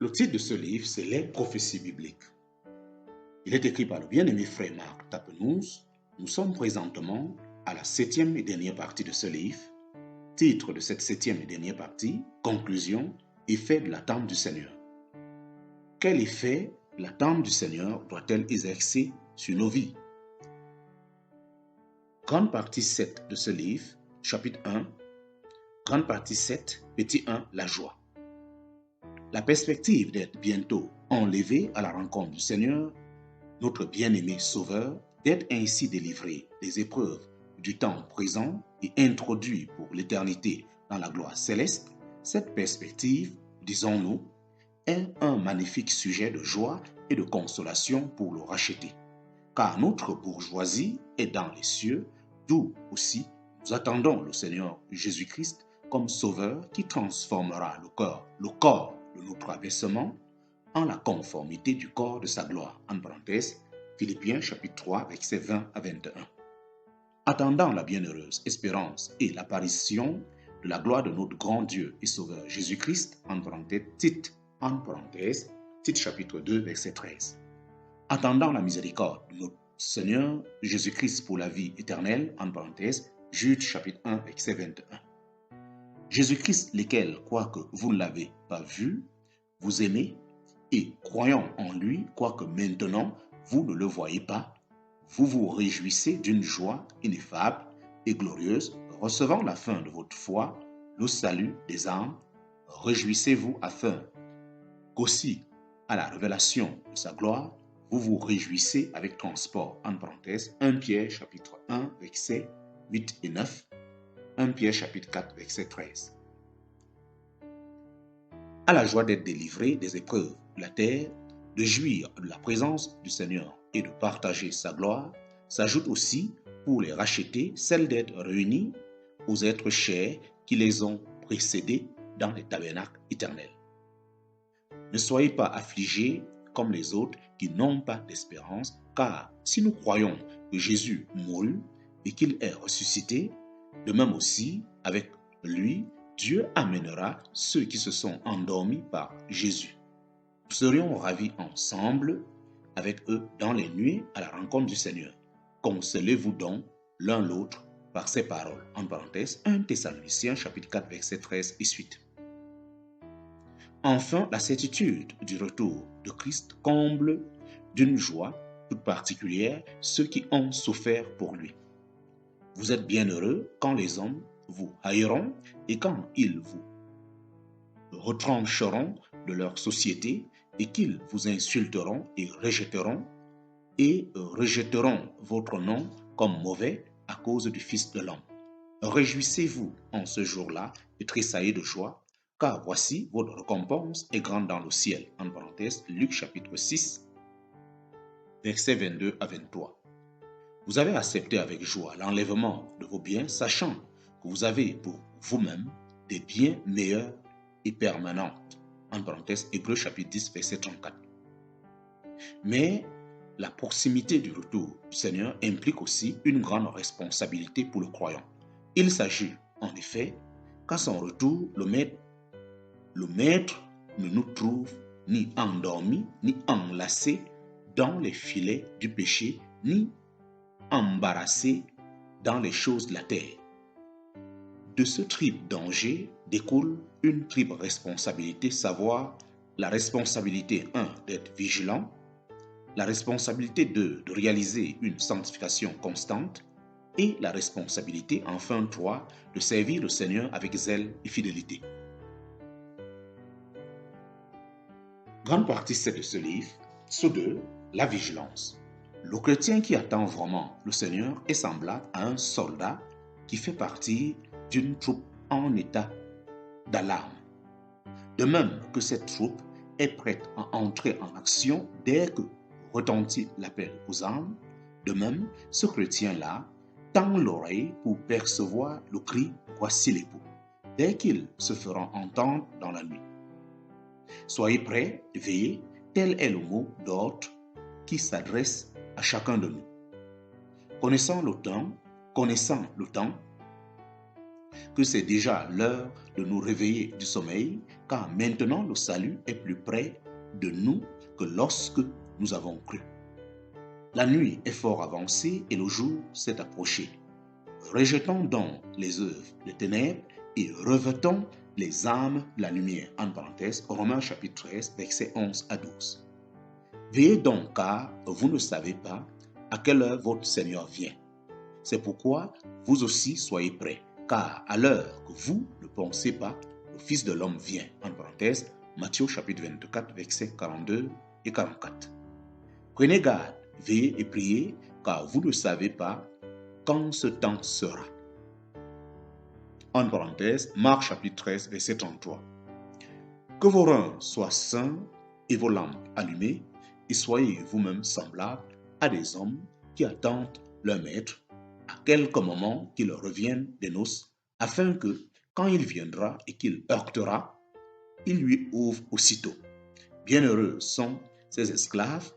Le titre de ce livre, c'est Les prophéties bibliques. Il est écrit par le bien-aimé frère Marc Tapenous. Nous sommes présentement à la 7e et dernière partie de ce livre. Titre de cette 7e et dernière partie, Conclusion, effet de l'attente du Seigneur. Quel effet l'attente du Seigneur doit-elle exercer sur nos vies? Grande partie 7 de ce livre, chapitre 1, grande partie 7, petit 1, la joie. La perspective d'être bientôt enlevé à la rencontre du Seigneur, notre bien-aimé Sauveur, d'être ainsi délivré des épreuves du temps présent et introduit pour l'éternité dans la gloire céleste, cette perspective, disons-nous, est un magnifique sujet de joie et de consolation pour le racheté. Car notre bourgeoisie est dans les cieux, d'où aussi nous attendons le Seigneur Jésus-Christ comme Sauveur qui transformera le corps de notre abaissement en la conformité du corps de sa gloire. En parenthèse, Philippiens chapitre 3, versets 20 à 21. Attendant la bienheureuse espérance et l'apparition de la gloire de notre grand Dieu et Sauveur Jésus-Christ, en parenthèse, Tite chapitre 2, verset 13. Attendant la miséricorde de notre Seigneur Jésus-Christ pour la vie éternelle, en parenthèse, Jude chapitre 1, verset 21. Jésus-Christ, lequel, quoique vous ne l'avez pas vu, vous aimez, et croyant en lui, quoique maintenant vous ne le voyez pas, vous vous réjouissez d'une joie ineffable et glorieuse, recevant la fin de votre foi, le salut des âmes. Réjouissez-vous afin qu'aussi, à la révélation de sa gloire, vous vous réjouissez avec transport. En parenthèse, 1 Pierre chapitre 1, versets 8 et 9, 1 Pierre chapitre 4, verset 13. À la joie d'être délivré des épreuves de la terre, de jouir de la présence du Seigneur et de partager sa gloire, s'ajoute aussi, pour les racheter, celle d'être réunis aux êtres chers qui les ont précédés dans les tabernacles éternels. Ne soyez pas affligés comme les autres qui n'ont pas d'espérance, car si nous croyons que Jésus mourut et qu'il est ressuscité, de même aussi, avec lui, Dieu amènera ceux qui se sont endormis par Jésus. Nous serions ravis ensemble avec eux dans les nuées à la rencontre du Seigneur. Consolez-vous donc l'un l'autre par ces paroles. En parenthèse, 1 Thessaloniciens chapitre 4, verset 13 et suite. Enfin, la certitude du retour de Christ comble d'une joie toute particulière ceux qui ont souffert pour lui. Vous êtes bienheureux quand les hommes vous haïront et quand ils vous retrancheront de leur société et qu'ils vous insulteront et rejetteront votre nom comme mauvais à cause du Fils de l'homme. Réjouissez-vous en ce jour-là et tressaillez de joie, car voici votre récompense est grande dans le ciel. En parenthèse, Luc chapitre 6, versets 22 à 23. Vous avez accepté avec joie l'enlèvement de vos biens, sachant que vous avez pour vous-même des biens meilleurs et permanents. En parenthèse, Hébreux chapitre 10, verset 34. Mais la proximité du retour du Seigneur implique aussi une grande responsabilité pour le croyant. Il s'agit, en effet, qu'à son retour, le maître ne nous trouve ni endormis, ni enlacés dans les filets du péché, ni embarrassés dans les choses de la terre. De ce triple danger découle une triple responsabilité, savoir la responsabilité 1 d'être vigilant, la responsabilité 2 de réaliser une sanctification constante et la responsabilité enfin 3 de servir le Seigneur avec zèle et fidélité. Grande partie 7 de ce livre, ce 2, la vigilance. Le chrétien qui attend vraiment le Seigneur est semblable à un soldat qui fait partie d'une troupe en état d'alarme. De même que cette troupe est prête à entrer en action dès que retentit l'appel aux armes, de même, ce chrétien-là tend l'oreille pour percevoir le cri « Voici l'époux » dès qu'ils se feront entendre dans la nuit. Soyez prêts, veillez, tel est le mot d'ordre qui s'adresse à chacun de nous. Connaissant le temps que c'est déjà l'heure de nous réveiller du sommeil, car maintenant le salut est plus près de nous que lorsque nous avons cru. La nuit est fort avancée et le jour s'est approché. Rejetons donc les œuvres des ténèbres et revêtons les âmes de la lumière. En parenthèse, Romains chapitre 13, versets 11 à 12. Veillez donc, car vous ne savez pas à quelle heure votre Seigneur vient. C'est pourquoi vous aussi soyez prêts, car à l'heure que vous ne pensez pas, le Fils de l'homme vient. En parenthèse, Matthieu chapitre 24, versets 42 et 44. Prenez garde, veillez et priez, car vous ne savez pas quand ce temps sera. En parenthèse, Marc chapitre 13, verset 33. Que vos reins soient sains et vos lampes allumées, et soyez vous-même semblables à des hommes qui attendent leur maître à quelque moment qu'il revienne des noces, afin que, quand il viendra et qu'il heurtera, il lui ouvre aussitôt. Bienheureux sont ces esclaves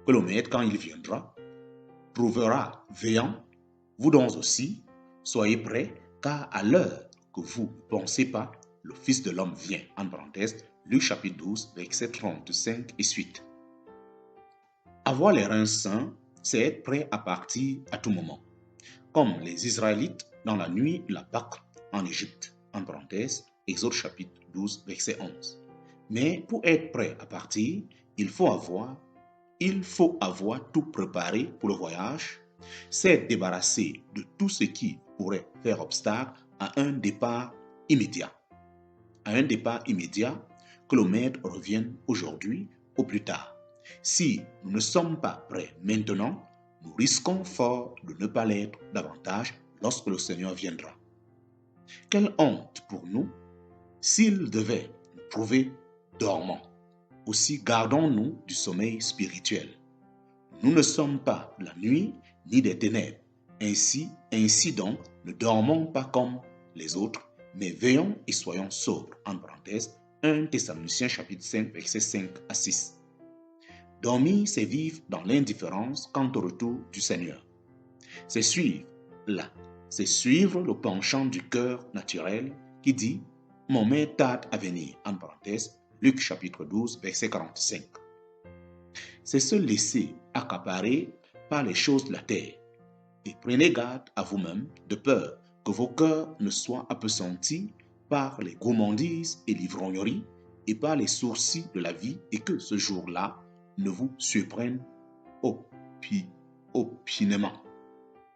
que le maître, quand il viendra, trouvera veillant. Vous donc aussi, soyez prêts, car à l'heure que vous ne pensez pas, le Fils de l'homme vient. En parenthèse, Luc chapitre 12, verset 35 et suite. Avoir les reins sains, c'est être prêt à partir à tout moment. Comme les Israélites dans la nuit de la Pâque en Égypte. En parenthèse, Exode chapitre 12, verset 11. Mais pour être prêt à partir, il faut avoir tout préparé pour le voyage, s'être débarrassé de tout ce qui pourrait faire obstacle à un départ immédiat. Que le maître revienne aujourd'hui ou plus tard. Si nous ne sommes pas prêts maintenant, nous risquons fort de ne pas l'être davantage lorsque le Seigneur viendra. Quelle honte pour nous s'il devait nous trouver dormants. Aussi gardons-nous du sommeil spirituel. Nous ne sommes pas de la nuit ni des ténèbres. Ainsi donc, ne dormons pas comme les autres, mais veillons et soyons sobres. En parenthèse, 1 Thessaloniciens chapitre 5, versets 5 à 6. Dormir, c'est vivre dans l'indifférence quant au retour du Seigneur. C'est suivre le penchant du cœur naturel qui dit « Mon maître tarde à venir » en parenthèse, Luc chapitre 12, verset 45. C'est se laisser accaparer par les choses de la terre. Et prenez garde à vous-même de peur que vos cœurs ne soient appesantis par les gourmandises et l'ivrognerie et par les sourcils de la vie et que ce jour-là ne vous surprenne opinément.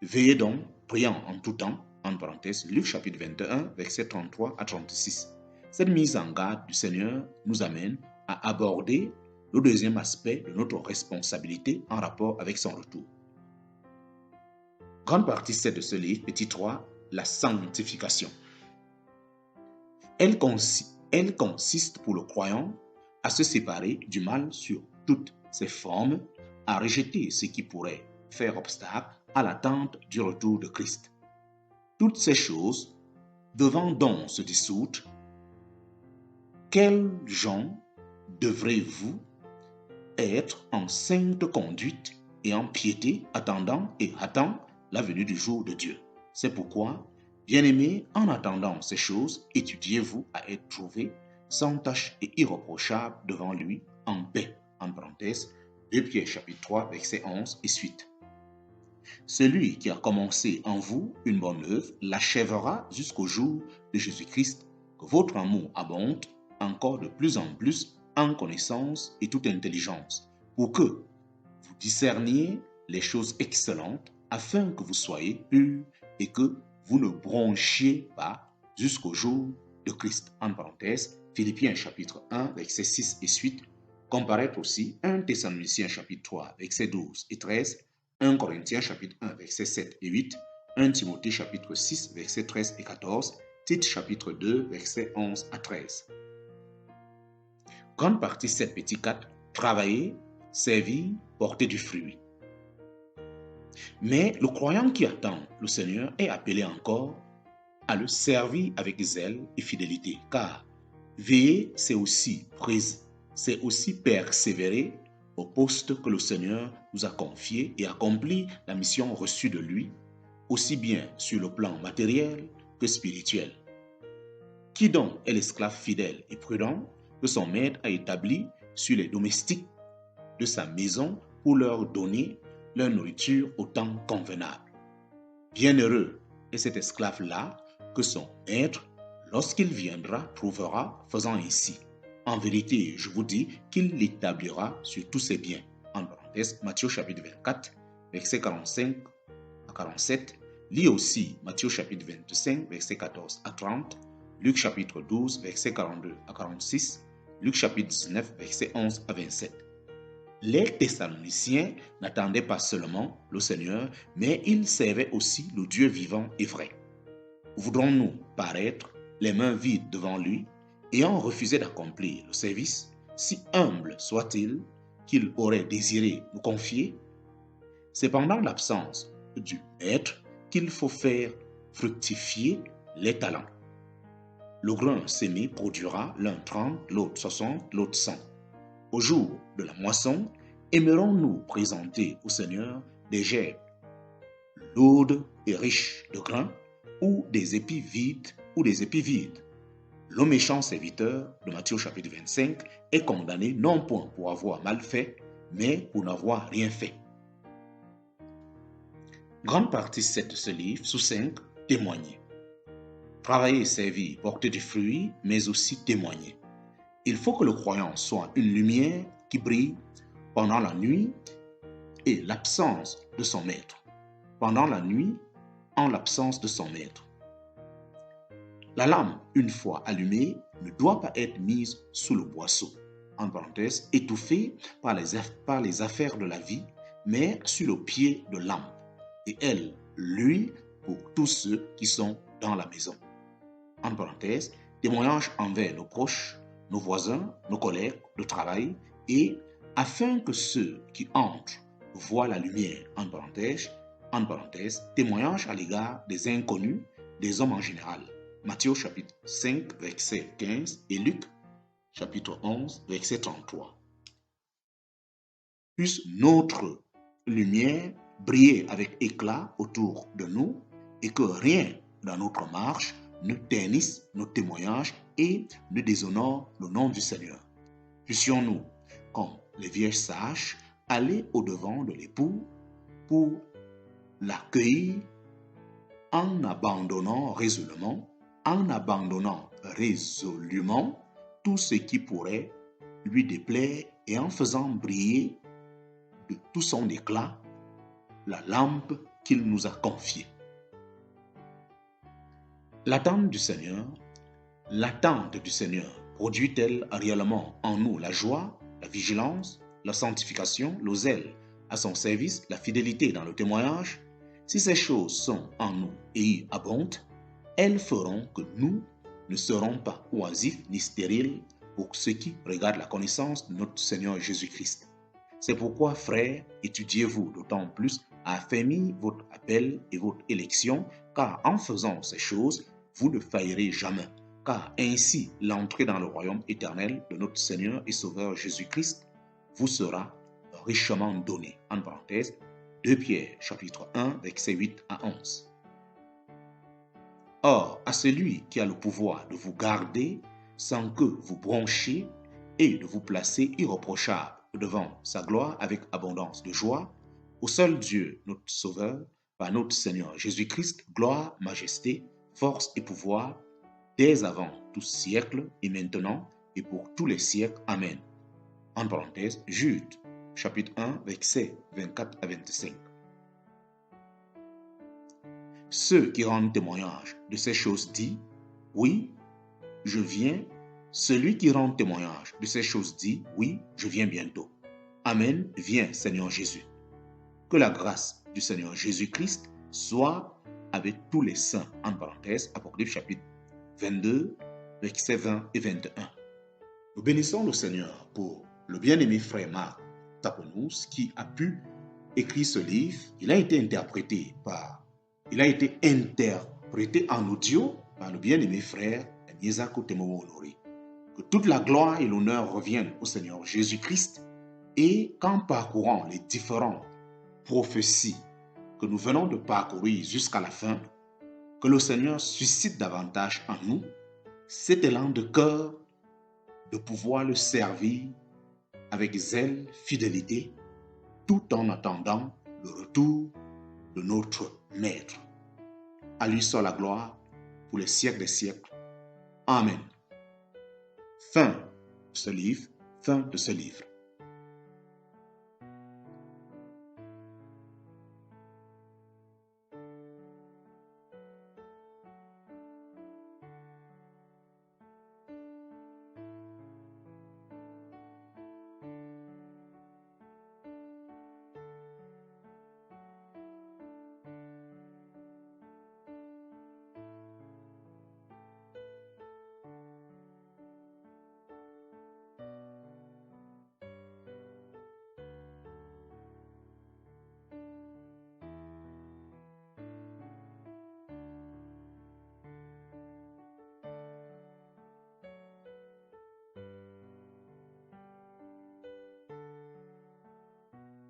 Veillez donc, priant en tout temps, en parenthèse, Luc chapitre 21, versets 33 à 36. Cette mise en garde du Seigneur nous amène à aborder le deuxième aspect de notre responsabilité en rapport avec son retour. Grande partie 7 de ce livre, petit 3, la sanctification. Elle consiste pour le croyant à se séparer du mal sur toutes ses formes, à rejeter ce qui pourrait faire obstacle à l'attente du retour de Christ. Toutes ces choses devant donc se dissoudre, quels gens devrez-vous être en sainte conduite et en piété, attendant la venue du jour de Dieu? C'est pourquoi, bien-aimés, en attendant ces choses, étudiez-vous à être trouvés sans tache et irréprochables devant lui, en paix. En parenthèse, 2 Pierre chapitre 3, verset 11 et suite. Celui qui a commencé en vous une bonne œuvre l'achèvera jusqu'au jour de Jésus-Christ, que votre amour abonde encore de plus en plus en connaissance et toute intelligence, pour que vous discerniez les choses excellentes, afin que vous soyez purs et que vous ne bronchiez pas jusqu'au jour de Christ. En parenthèse, Philippiens chapitre 1, verset 6 et suite, comparaître aussi 1 Thessaloniciens chapitre 3, verset 12 et 13, 1 Corinthiens chapitre 1, verset 7 et 8, 1 Timothée chapitre 6, verset 13 et 14, Tite chapitre 2, verset 11 à 13. Grande partie 7, petit 4, travailler, servir, porter du fruit. Mais le croyant qui attend le Seigneur est appelé encore à le servir avec zèle et fidélité, car veiller, c'est aussi persévérer au poste que le Seigneur nous a confié et accomplir la mission reçue de lui, aussi bien sur le plan matériel que spirituel. Qui donc est l'esclave fidèle et prudent que son maître a établi sur les domestiques de sa maison pour leur donner leur nourriture au temps convenable? Bienheureux est cet esclave-là que son maître, lorsqu'il viendra, trouvera faisant ainsi. En vérité, je vous dis qu'il l'établira sur tous ses biens. En parenthèse, Matthieu chapitre 24, versets 45 à 47. Lis aussi Matthieu chapitre 25, versets 14 à 30. Luc chapitre 12, versets 42 à 46. Luc chapitre 19, versets 11 à 27. Les Thessaloniciens n'attendaient pas seulement le Seigneur, mais ils servaient aussi le Dieu vivant et vrai. Voudrons-nous paraître les mains vides devant lui, ayant refusé d'accomplir le service, si humble soit-il, qu'il aurait désiré nous confier? C'est pendant l'absence du Maître qu'il faut faire fructifier les talents. Le grain sémé produira l'un 30, l'autre 60, l'autre 100. Au jour de la moisson, aimerons-nous présenter au Seigneur des gerbes lourdes et riches de grains, ou des épis vides ou des épis vides? Le méchant serviteur de Matthieu chapitre 25 est condamné non point pour avoir mal fait, mais pour n'avoir rien fait. Grande partie 7 de ce livre, sous 5, témoigner. Travailler et servir, porter du fruit, mais aussi témoigner. Il faut que le croyant soit une lumière qui brille pendant la nuit et l'absence de son maître. Pendant la nuit, en l'absence de son maître. La lampe, une fois allumée, ne doit pas être mise sous le boisseau, en parenthèse, étouffée par les affaires de la vie, mais sur le pied de lampe, et elle, l'huile pour tous ceux qui sont dans la maison. En parenthèse, témoignage envers nos proches, nos voisins, nos collègues de travail, et afin que ceux qui entrent voient la lumière, en parenthèse, témoignage à l'égard des inconnus, des hommes en général. Matthieu chapitre 5, verset 15 et Luc chapitre 11, verset 33. Puisse notre lumière briller avec éclat autour de nous et que rien dans notre marche ne ternisse nos témoignages et ne déshonore le nom du Seigneur. Puissions-nous, comme les vierges sages, aller au-devant de l'époux pour l'accueillir en abandonnant résolument tout ce qui pourrait lui déplaire et en faisant briller de tout son éclat la lampe qu'il nous a confiée. L'attente du Seigneur produit-elle réellement en nous la joie, la vigilance, la sanctification, le zèle à son service, la fidélité dans le témoignage? Si ces choses sont en nous et y abondent, elles feront que nous ne serons pas oisifs ni stériles pour ce qui regarde la connaissance de notre Seigneur Jésus-Christ. C'est pourquoi, frères, étudiez-vous d'autant plus à affermir votre appel et votre élection, car en faisant ces choses, vous ne faillerez jamais, car ainsi l'entrée dans le royaume éternel de notre Seigneur et Sauveur Jésus-Christ vous sera richement donnée. En parenthèse, 2 Pierre chapitre 1, versets 8 à 11. Or, à celui qui a le pouvoir de vous garder sans que vous bronchiez et de vous placer irréprochable devant sa gloire avec abondance de joie, au seul Dieu, notre Sauveur, par notre Seigneur Jésus-Christ, gloire, majesté, force et pouvoir, dès avant tout siècle et maintenant et pour tous les siècles. Amen. En parenthèse, Jude, chapitre 1, versets 24 à 25. Ceux qui rendent témoignage de ces choses dit, oui, je viens. Celui qui rend témoignage de ces choses dit, oui, je viens bientôt. Amen, viens Seigneur Jésus. Que la grâce du Seigneur Jésus-Christ soit avec tous les saints. En parenthèse, Apocalypse chapitre 22, versets 20 et 21. Nous bénissons le Seigneur pour le bien-aimé frère Marc Tapenous qui a pu écrire ce livre. Il a été interprété en audio par le bien-aimé frère Niezako Temomo Honoré. Que toute la gloire et l'honneur reviennent au Seigneur Jésus-Christ et qu'en parcourant les différentes prophéties que nous venons de parcourir jusqu'à la fin, que le Seigneur suscite davantage en nous cet élan de cœur de pouvoir le servir avec zèle, fidélité, tout en attendant le retour de notre Maître. À lui soit la gloire pour les siècles des siècles. Amen. Fin de ce livre.